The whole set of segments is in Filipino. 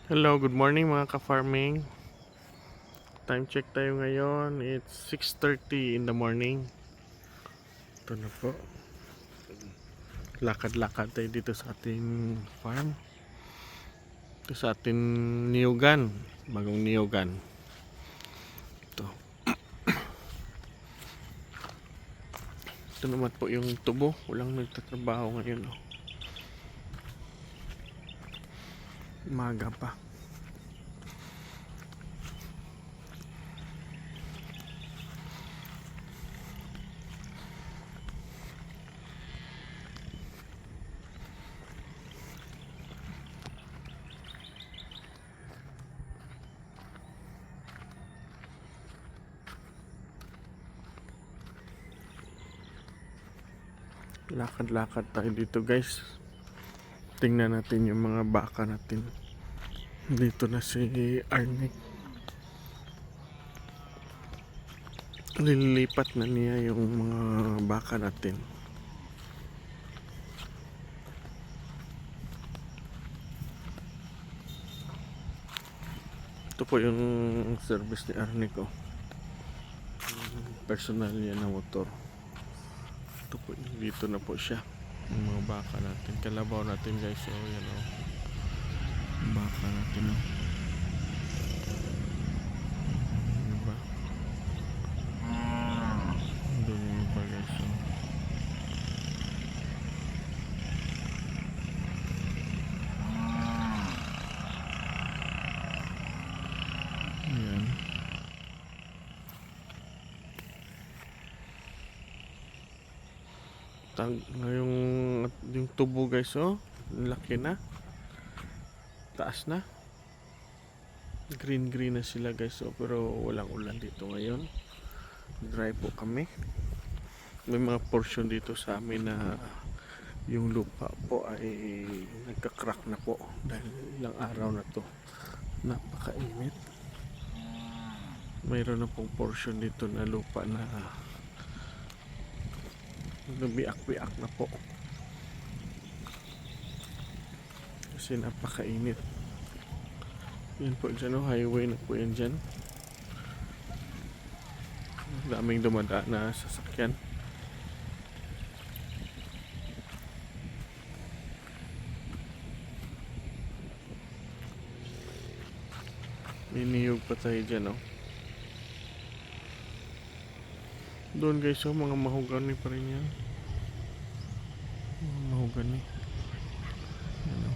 Hello, good morning mga ka-farming. Time check tayo ngayon. It's 6:30 in the morning. Ito na po. Lakad-lakad tayo dito sa ating farm. Ito sa ating niyugan. Bagong niyugan. Ito. Ito naman po yung tubo. Walang nagtatrabaho ngayon. Umaga pa. Lakad-lakad tayo dito guys. Tingnan natin yung mga baka natin. Dito na si Arnick. Lilipat na niya yung mga baka natin. Ito po yung service ni Arnick. Personal niya na motor. Ito po, dito na po siya. Yung mga baka natin, kalabaw natin guys. So yan baka natin diba? Doon yung iba guys. So yan. Yung tubo guys, laki na, taas na, green na sila guys. Pero walang ulan dito ngayon, dry po kami. May mga portion dito sa amin na yung lupa po ay nagka-crack na po dahil ilang araw na to napakainit. Mayroon na pong portion dito na lupa na lumiak-biak na po kasi napakainit. Yan po dyan, highway na po yan dyan. Daming dumadaan na sasakyan. May niyog pa tayo dyan. Doon guys, mga mahogani pa rin yan. Mga mahogani. Yan.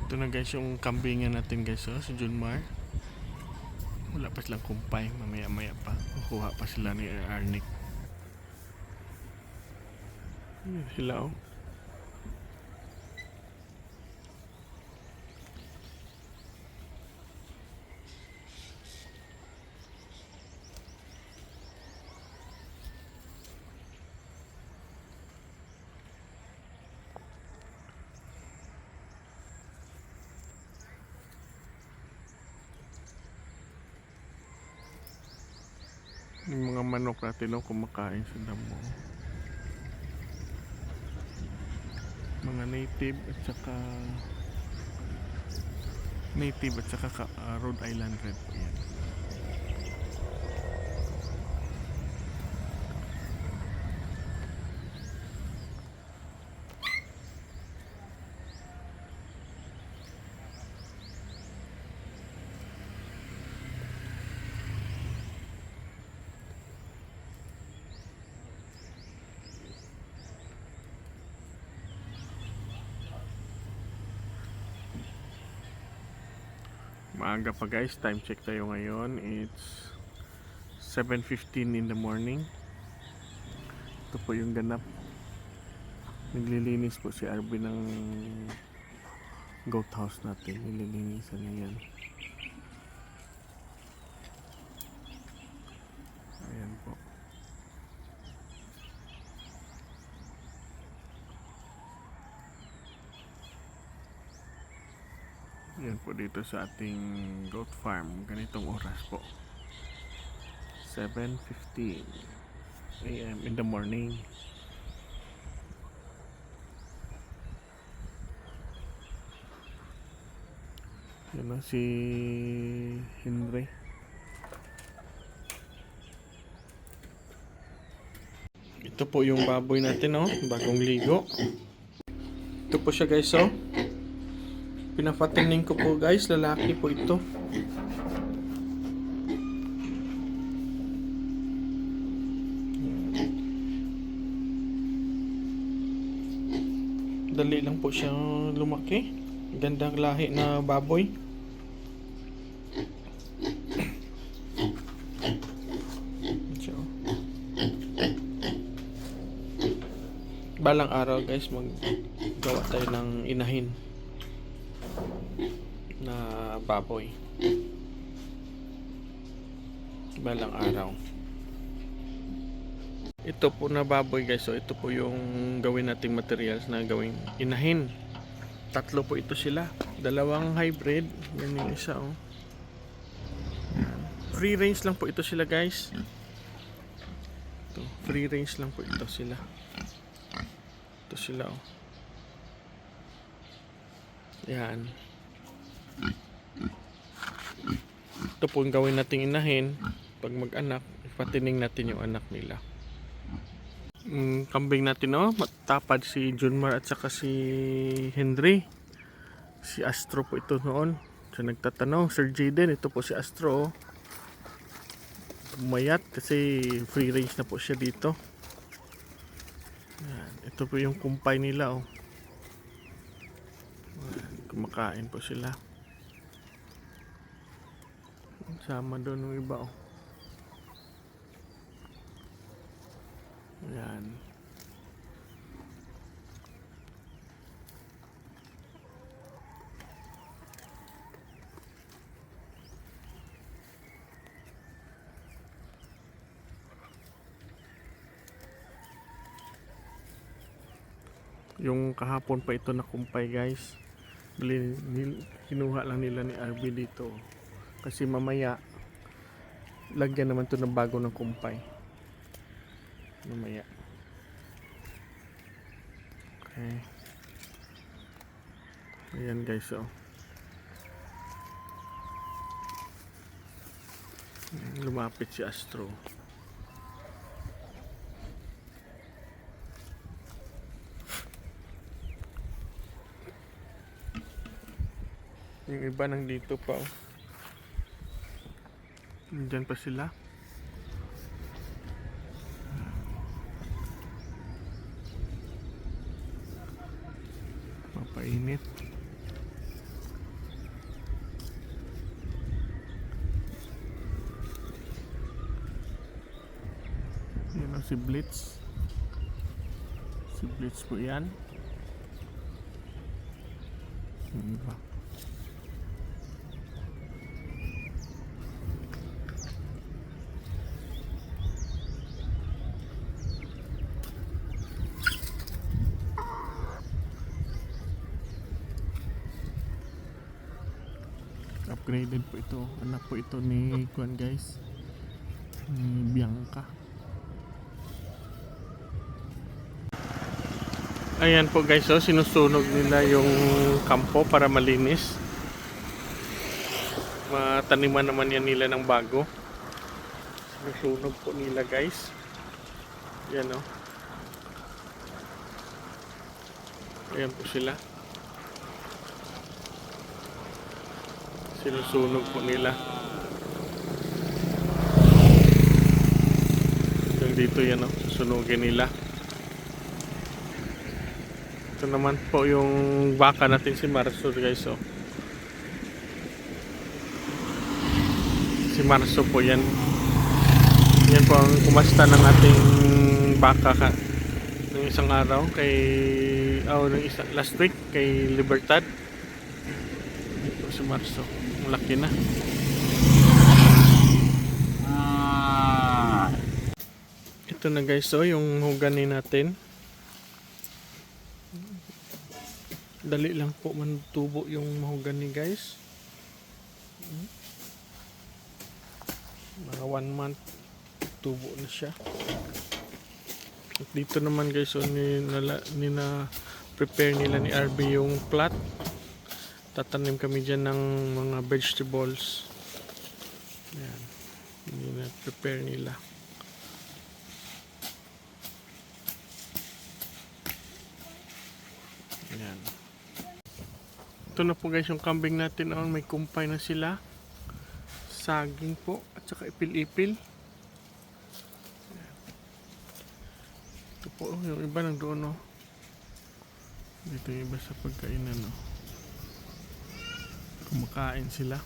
Ito na guys yung kambingan natin guys, sa Junmar. Wala pa silang kumpay, mamaya pa kukuha pa sila ni Arnick. Sila yung mga manok natin kumakain sa damo. Mga native at saka Rhode Island Red po yan. Maaga pa guys, time check tayo ngayon. It's 7:15 in the morning. Ito po yung ganap. Naglilinis po si Arby ng goat house natin. Nililinisan niya yan. Ayan po. Yan po dito sa ating goat farm. Ganitong oras po. 7:15 AM in the morning. Yan na si Henry. Ito po yung baboy natin, oh, bagong ligo. Ito po siya, guys, oh. Pinapatining ko po, guys, lalaki po ito. Dali lang po siya lumaki. Gandang lahi na baboy. So, balang araw, guys, maggawa tayo ng inahin na baboy. Balang araw. Ito po na baboy, guys. So ito po yung gawin nating materials na gawing inahin. Tatlo po ito sila. Dalawang hybrid. Yan yung isa, oh. Yan. Free range lang po ito sila, guys. Ito, free range lang po ito sila. Ito sila, oh. Yan. Ito po yung gawin nating inahin. Pag mag-anak, ipatining natin yung anak nila. Kambing natin, oh, matapad si Junmar at saka si Henry. Si Astro po ito noon. So nagtatanong, Sir Jaden, ito po si Astro, oh. Umayat kasi free range na po siya dito. Yan. Ito po yung kumpay nila, oh. Yan. Kumakain po sila. Sama doon ng iba, oh. Yan. Yung kahapon pa ito na kumpay, guys. Kinuha lang nila ni RB dito. Kasi mamaya lagyan naman to ng bago ng kumpay. Mamaya. Okay. Ayan, guys, oh. Lumapit si Astro. Yung iba nandito pa, oh. Nandyan pa sila. Mapainit. Yan ang si Blitz. Si Blitz po yan. Yung iba. Upgraded po ito. Anak po ito ni Juan, guys. Ni Bianca. Ayan po, guys, oh, sinusunog nila yung kampo para malinis. Mataniman naman yan nila ng bago. Sinusunog po nila, guys. Yan, oh. Ayan po sila. Sinusunog po nila. Yung dito yan, oh, susunugin nila. Ito naman po yung baka natin, si Marso, guys, oh. Si Marso po yan. Yan po ang kumasta ng ating baka ng isang araw kay last week kay Libertad. Ito si Marso. Ang laki na. Ito na, guys, oh, yung hugani natin. Dali lang po mantubo yung mahogany guys. Mga 1 month tubo na siya. At dito naman guys, so na prepare nila ni RB yung plot. Tatanim kami dyan ng mga vegetables. Yan. Prepare nila. Yan. Ito na po guys yung kambing natin. May kumpay na sila. Saging po at saka ipil-ipil. Ito po yung iba nang doon. Dito yung iba sa pagkainan. Kumakain sila.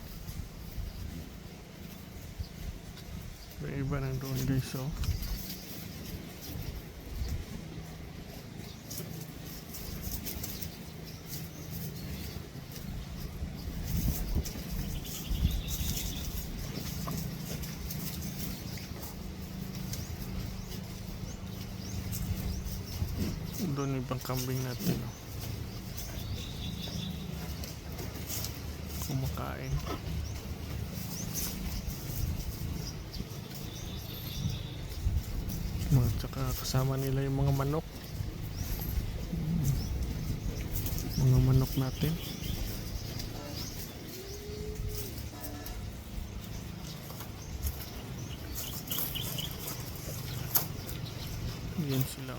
Yung iba nang doon guys. Doon ibang kambing natin kumakain. At saka kasama nila yung mga manok. Mga manok natin. Yan sila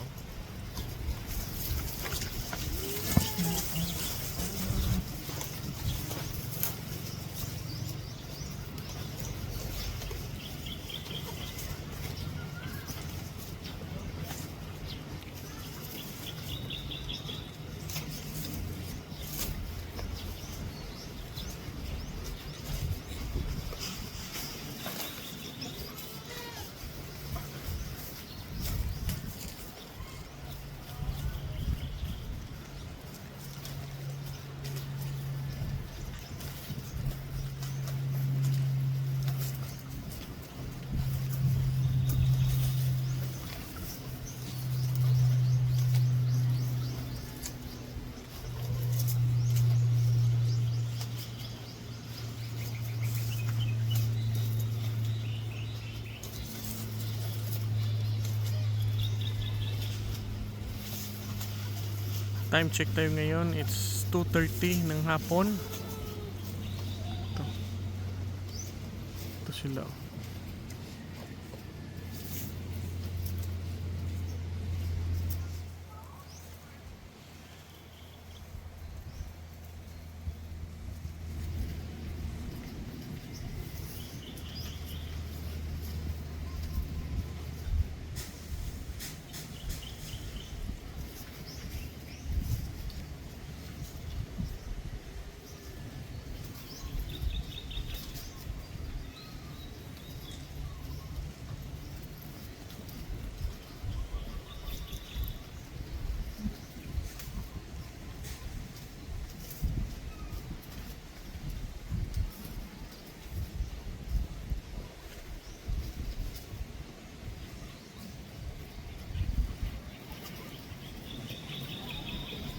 time check tayo ngayon. It's 2:30 ng hapon. Ito sila.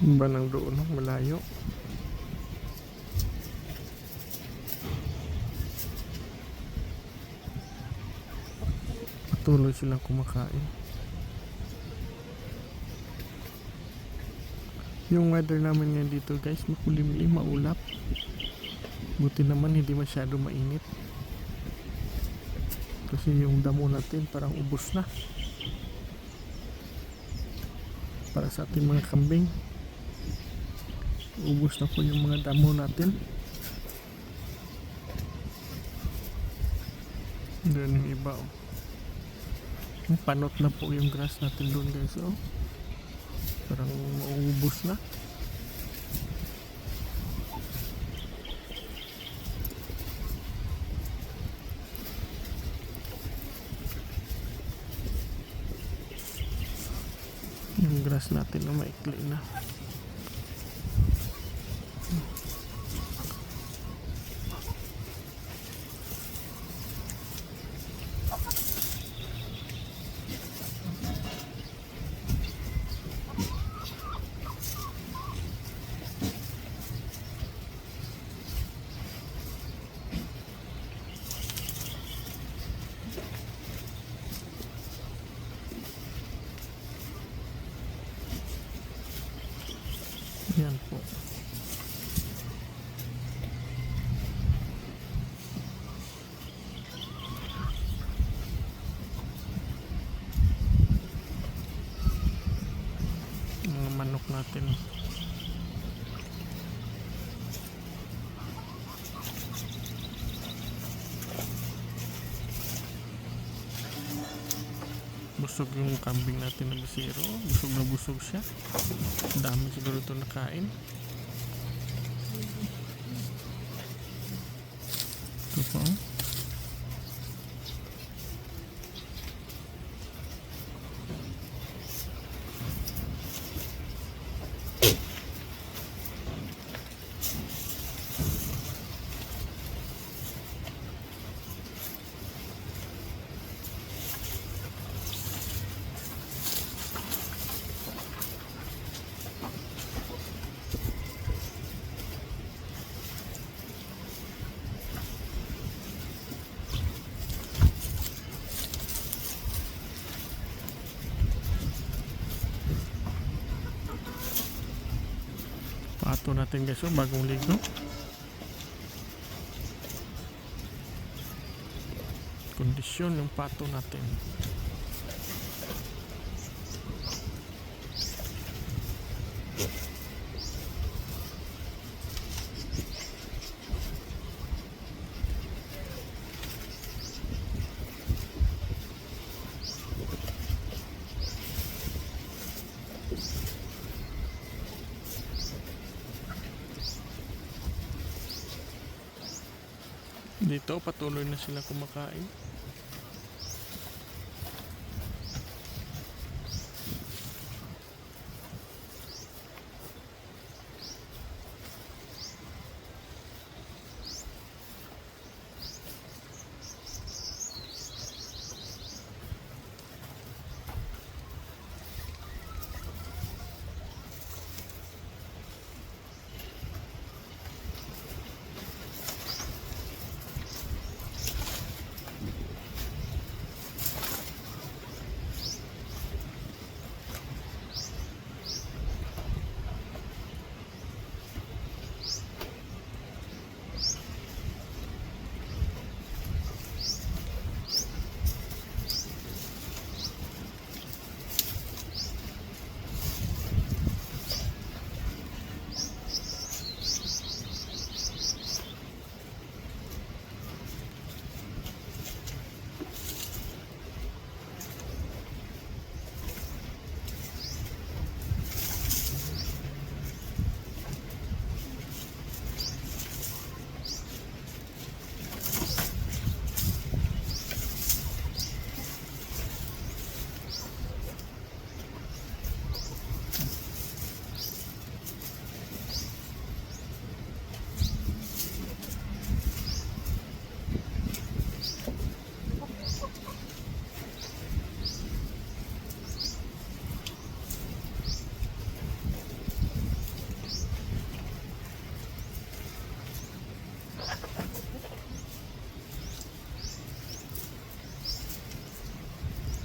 Ba nang doon malayo. Patuloy silang kumakain. Yung weather namin ngayon dito guys, makulimlim, maulap. Buti naman hindi masyado mainit. Kasi yung damo natin parang ubos na. Para sa ating mga kambing, ubos na po yung mga damo natin. Doon yung iba panot na po yung grass natin doon guys. Parang maubos na. Yung grass natin na maikli na. Busog yung kambing natin na bisiro. Busog na busog siya. Dami siguro ito nakain. Ito po. Pato natin guys, bagong ligo. Kondisyon yung pato natin. Dito patuloy na sila kumakain.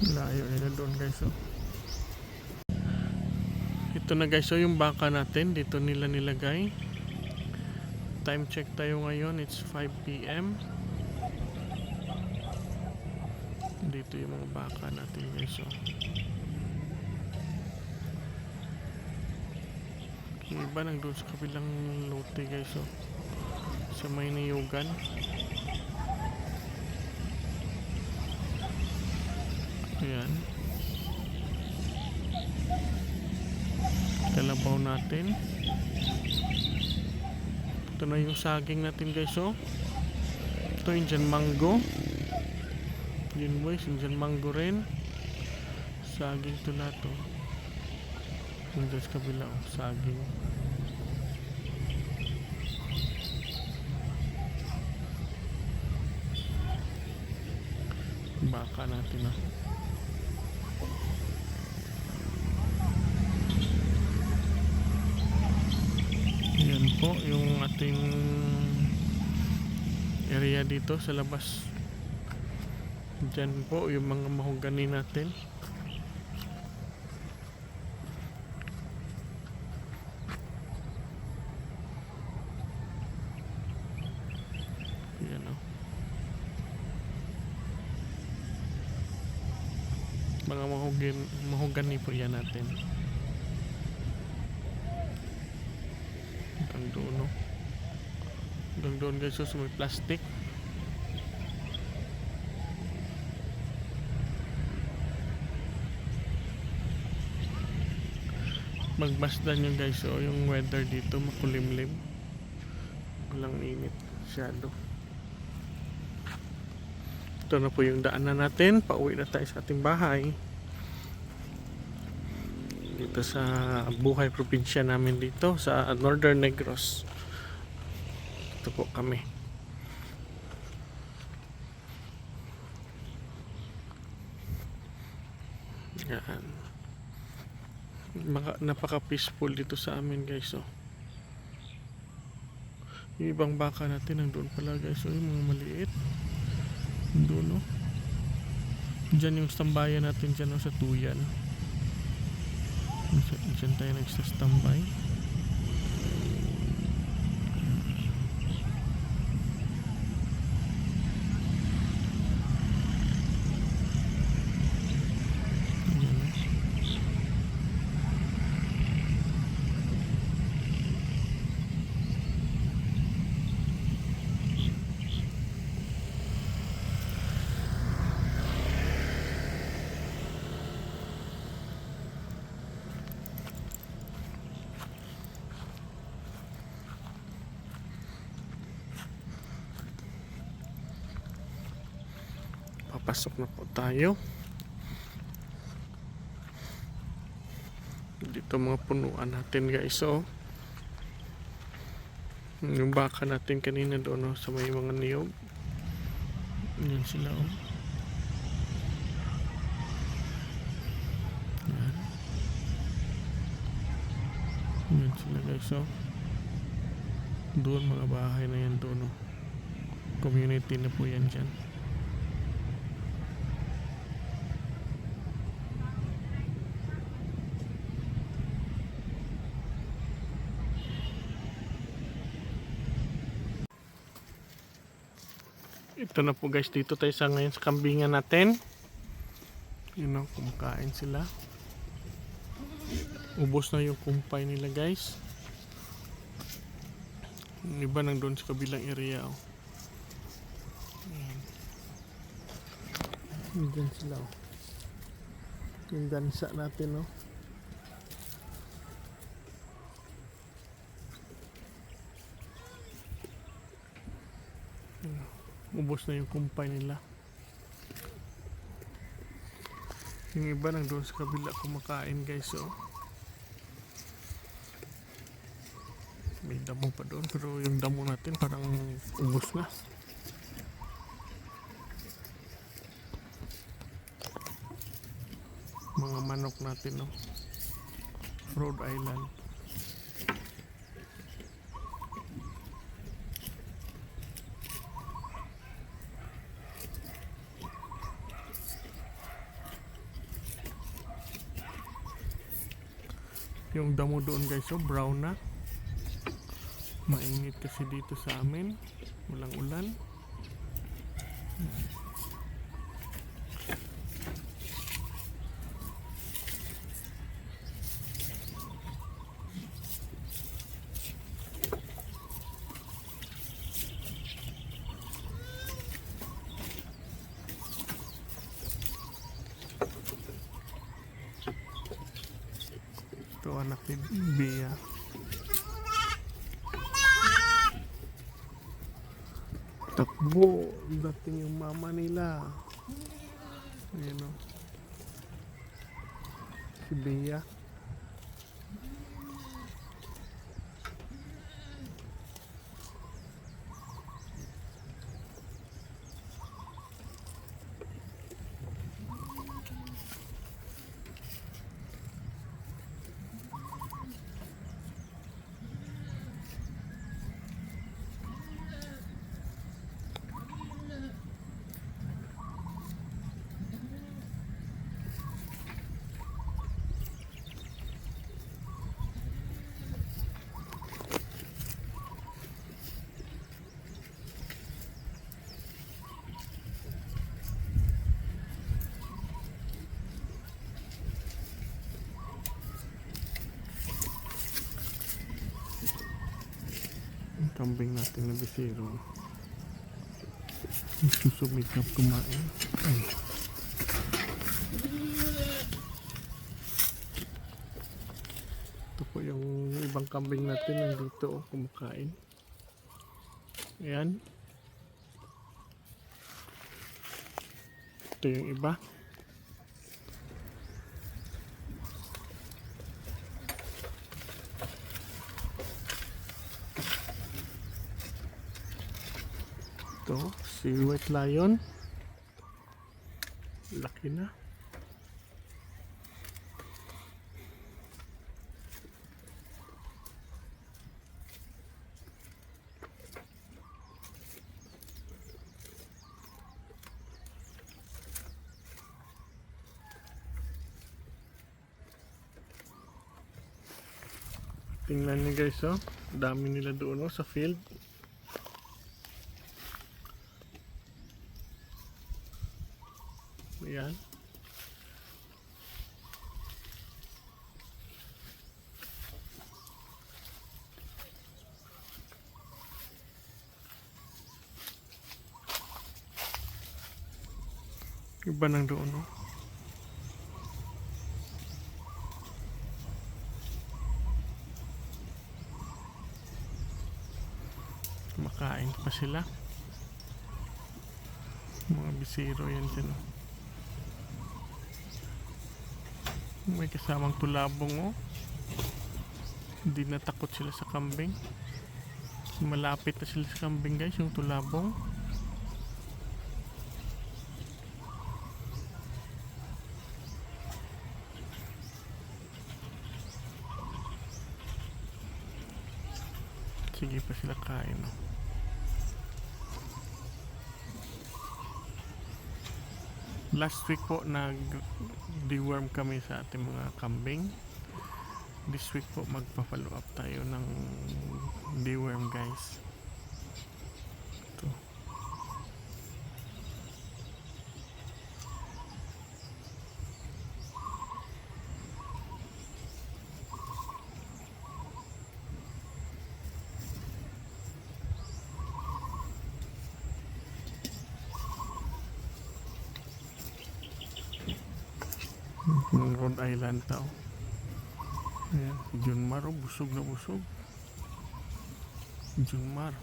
Layo nila doon guys. Ito na guys, yung baka natin dito nila nilagay. Time check tayo ngayon, it's 5 PM. Dito yung mga baka natin guys. Yung iba nandun sa kabilang lote guys. Sa may niyugan. Ayan. Kalabaw natin. Ito na yung saging natin guys. Ito Indian mango. Yun boys, Indian mango rin. Saging ito lahat. Yung sa kabila saging. Baka natin Yan po yung ating area dito sa labas. Diyan po yung mga mahogani natin. Yan mga mahogani po yan natin. Hanggang doon guys, so may plastic. magmasdan yun guys. So yung weather dito makulimlim, walang init masyado. Ito na po yung daanan natin, pauwi na tayo sa ating bahay dito sa buhay probinsya namin dito sa Northern Negros. Ito po kami. Yan. Napaka peaceful dito sa amin guys. Oh. Yung ibang baka natin nandoon pala guys. Oh, yung mga maliit. Doon oh. Diyan yung stambayan natin dyan oh, sa Tuyan. Diyan tayo nagsastambay. Papasok na po tayo. Dito mga punuan natin guys. So, yung baka natin kanina doon oh, sa may mga niyog. Yan sila oh. Yan. Yan sila guys oh. Doon mga bahay na yan doon oh. Community na po yan dyan. Ito na po guys, dito tayo sa ngayon sa kambingan natin. Yun know, kumakain sila. Ubos na yung kumpay nila guys. Yung iba nang doon sa kabilang area oh. Diyan sila oh. Yung gansa natin oh. Ubos na yung kumpay nila. Yung iba nang doon sa kabila kumakain guys oh. May damo pa doon pero yung damo natin parang ubos na. Mga manok natin oh. Rhode Island. Yung damo doon guys oh, brown na. Mainit kasi dito sa amin. Walang ulan. Ito anak ni Bea. Takbo, dating yung mama nila. Ayan o. Si Bea. Kambing natin na bisero susumikap kumain. Ay. Ito ibang kambing natin nandito oh, kumakain. Ayan. Ito yung iba. Ito, si White Lion. Laki na. Tingnan niyo guys oh. Dami nila doon oh, sa field. Ayan. Iba nang doon oh. Makain pa sila. Mga bisiro yan dyan oh. May kasamang tulabong oh. Hindi natakot sila sa kambing. Malapit na sila sa kambing guys, yung tulabong. Sige pa sila kain oh. Last week po nag-deworm kami sa ating mga kambing. This week po magpa-follow up tayo ng deworm guys. Ito. Rhode Island tao. Ayan, si Junmar oh, busog na busog. Junmar.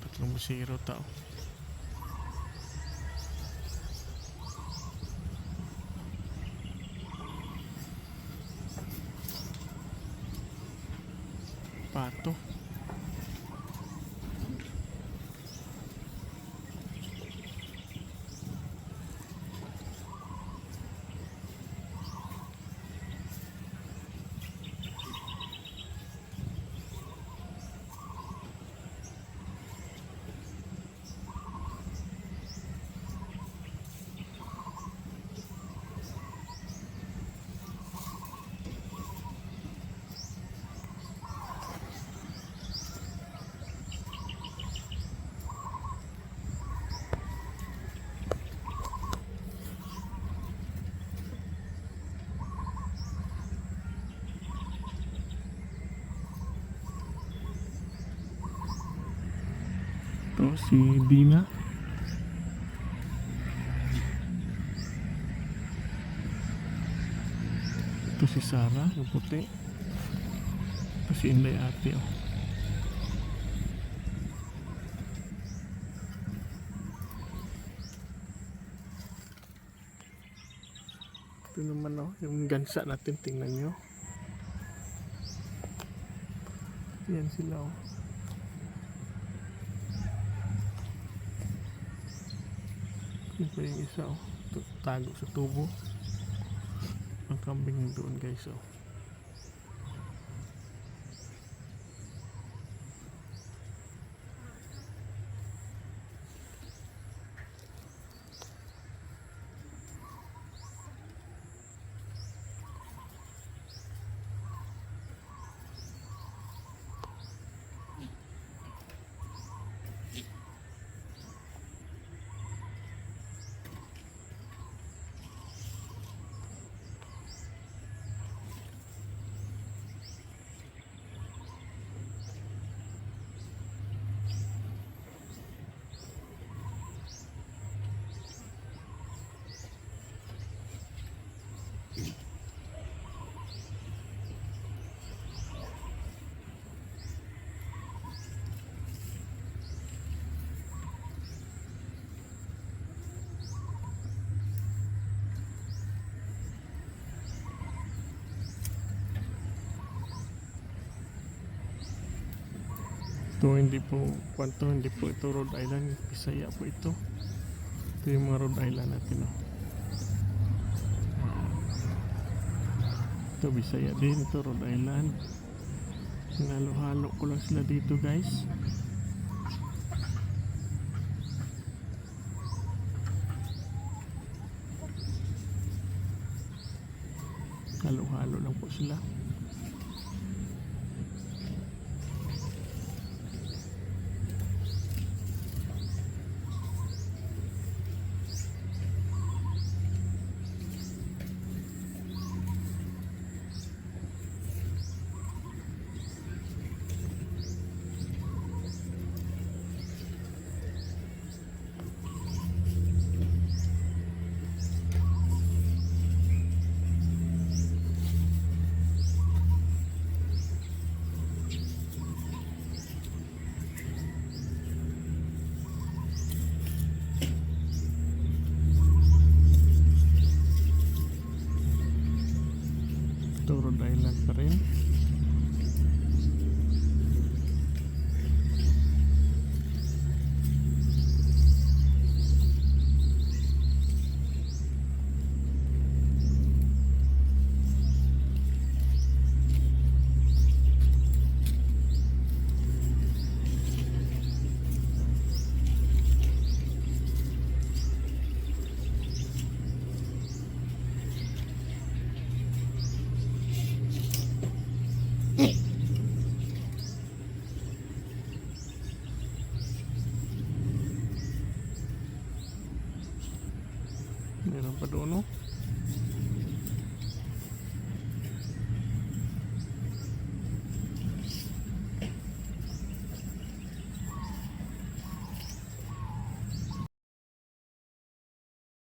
Tatlong busiro tao. Pato. Ito si Dina. Ito si Sarah, yung puti. Ito si Inday ate oh. Ito naman oh, yung gansa natin, tingnan nyo. Yan sila oh. Yan pa yung isa oh, tago sa tubo. Ang kambing doon guys oh. Ito hindi po, kwanto, hindi po ito Rhode Island, Bisaya po ito. Ito yung mga Rhode Island natin, oh. Ito Bisaya din, ito Rhode Island. Hinalo-halo ko lang sila dito, guys. Halo-halo lang po sila. Ito Rhode Island pa rin. Meron pa doon, no?